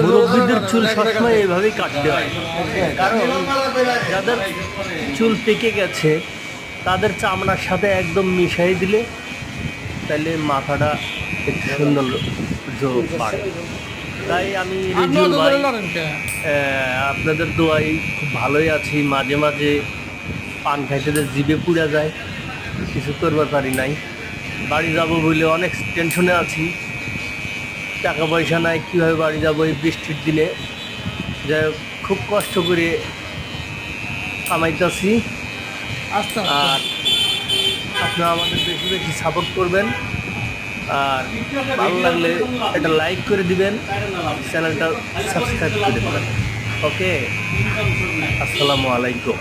মুরব্বীদের চুল সবসময় এইভাবেই কাটতে হয়, কারণ যাদের চুল পেকে গেছে তাদের চামড়ার সাথে একদম মিশাই দিলে তাহলে মাথাটা একটু সুন্দর বাড়ে। তাই আমি রেজুল ভাই আপনাদের দোয়াই খুব ভালোই আছি। মাঝে মাঝে পান খাইতে জিভে পুড়া যায়, কিছু করবার পারি নাই। বাড়ি যাব বলে অনেক টেনশনে আছি, টাকা পয়সা নাই, কীভাবে বাড়ি যাবো এই বৃষ্টির দিনে। যাই হোক, খুব কষ্ট করে কামাইতেছি। আর আপনারা আমাদের বেশি বেশি সাপোর্ট করবেন, আর ভালো লাগলে এটা লাইক করে দিবেন, চ্যানেলটা সাবস্ক্রাইব করে দেবেন। ওকে, আসসালামু আলাইকুম।